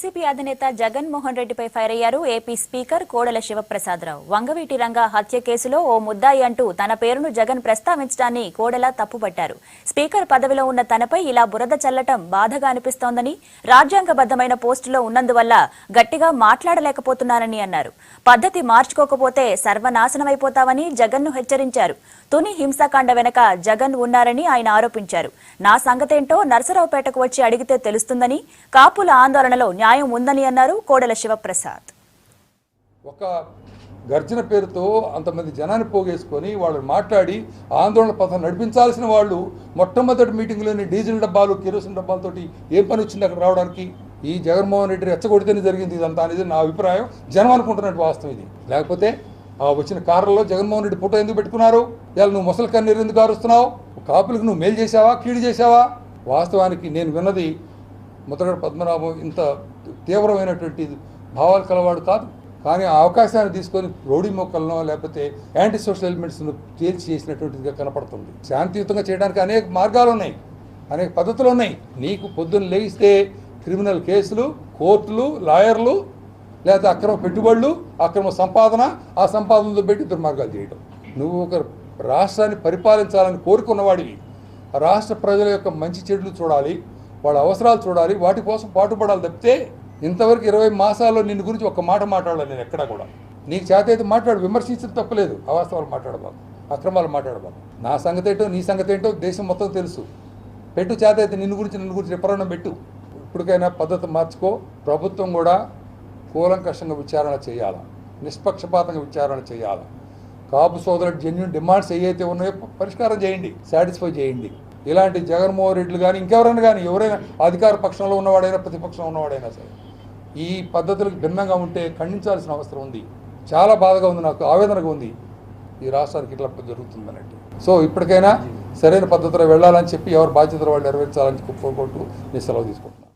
YCP అధినేత జగన్మోహన్ రెడ్డిపై fire అయ్యారు ఏపీ స్పీకర్ కోడెల శివప్రసాదరావు. వంగవీటి రంగా హత్య కేసులో ఓ ముద్దాయి అంటూ తన పేరును జగన్ ప్రస్తావించడాన్ని కోడెల తప్పుపట్టారు. స్పీకర్ పదవిలో ఉన్న తనపై ఇలా బురద చల్లటం బాధగా అనిపిస్తోందని, రాజ్యాంగబద్ధమైన పోస్టులో ఉన్నందువల్ల గట్టిగా మాట్లాడలేకపోతున్నానని అన్నారు. పద్ధతి మార్చుకోకపోతే సర్వనాశనమైపోతామని జగన్ను హెచ్చరించారు. తుని హింసాకాండ వెనక జగన్ ఉన్నారని ఆయన ఆరోపించారు. నా సంగతేంటో నర్సరావుపేటకు వచ్చి అడిగితే తెలుస్తుందని, కాపుల ఆందోళనలో న్యాయం ఉందని అన్నారు కోడెల శివప్రసాద్. ఒక గర్జన పేరుతో అంతమంది జనాన్ని పోగేసుకొని వాళ్ళు మాట్లాడి ఆందోళన పథం నడిపించాల్సిన వాళ్ళు మొట్టమొదటి మీటింగ్లోని డీజిల్ డబ్బాలు కిరోసిన్ డబ్బాలతోటి ఏం పని వచ్చింది అక్కడ రావడానికి? ఈ జగన్మోహన్ రెడ్డి రెచ్చగొడితేనే జరిగింది ఇదంతా అనేది నా అభిప్రాయం. జనం అనుకుంటున్నట్టు వాస్తవం ఇది. లేకపోతే ఆ వచ్చిన కారులో జగన్మోహన్ రెడ్డి ఫోటో ఎందుకు పెట్టుకున్నారు? ఇలా నువ్వు ముసలి కన్నీరు ఎందుకు కారుస్తున్నావు? కాపులకు నువ్వు మేలు చేసావా, కీడు చేసావా? వాస్తవానికి నేను విన్నది ముద్రగడ పద్మనాభం ఇంత తీవ్రమైనటువంటి భావాలు కలవాడు కాదు. కానీ ఆ అవకాశాన్ని తీసుకొని రౌడీ మొక్కలను లేకపోతే యాంటీ సోషల్ ఎలిమెంట్స్ను తేల్చి చేసినటువంటిదిగా కనపడుతుంది. శాంతియుతంగా చేయడానికి అనేక మార్గాలు ఉన్నాయి, అనేక పద్ధతులు ఉన్నాయి. నీకు పొద్దున్న లేగిస్తే క్రిమినల్ కేసులు, కోర్టులు, లాయర్లు, లేకపోతే అక్రమ పెట్టుబడులు, అక్రమ సంపాదన, ఆ సంపాదనతో పెట్టి దుర్మార్గాలు చేయడం. నువ్వు ఒక రాష్ట్రాన్ని పరిపాలించాలని కోరుకున్నవాడివి. ఆ రాష్ట్ర ప్రజల యొక్క మంచి చెడులు చూడాలి, వాళ్ళ అవసరాలు చూడాలి, వాటి కోసం పాటుపడాలి తప్పితే ఇంతవరకు 20 మాసాల్లో నిన్ను గురించి ఒక్క మాట మాట్లాడాలి నేను ఎక్కడా కూడా. నీకు చేత అయితే మాట్లాడు, విమర్శించడం తప్పలేదు. అవాస్తవాలు మాట్లాడబాకు, అక్రమాలు మాట్లాడబాకు. నా సంగతి ఏంటో నీ సంగతి ఏంటో దేశం మొత్తం తెలుసు. పెట్టు, చేత అయితే నన్ను గురించి రిఫరెండం పెట్టు. ఇప్పటికైనా పద్ధతి మార్చుకో. ప్రభుత్వం కూడా కూలంకషంగా విచారణ చేయాలి, నిష్పక్షపాతంగా విచారణ చేయాలి. కాపు సోదరుల జెన్యూన్ డిమాండ్స్ ఏవైతే ఉన్నాయో పరిష్కారం చేయండి, సాటిస్ఫై చేయండి. ఇలాంటి జగన్మోహన్ రెడ్డిలు కానీ ఇంకెవరైనా కానీ, ఎవరైనా అధికార పక్షంలో ఉన్నవాడైనా ప్రతిపక్షంలో ఉన్నవాడైనా సరే ఈ పద్ధతులకు భిన్నంగా ఉంటే ఖండించాల్సిన అవసరం ఉంది. చాలా బాధగా ఉంది, నాకు ఆవేదనగా ఉంది ఈ రాష్ట్రానికి ఇట్లా జరుగుతుందన్నట్టు. సో ఇప్పటికైనా సరైన పద్ధతిలో వెళ్ళాలని చెప్పి ఎవరి బాధ్యతలు వాళ్ళు నెరవేర్చాలని కోరుకుంటూ నేను సెలవు తీసుకుంటున్నాను.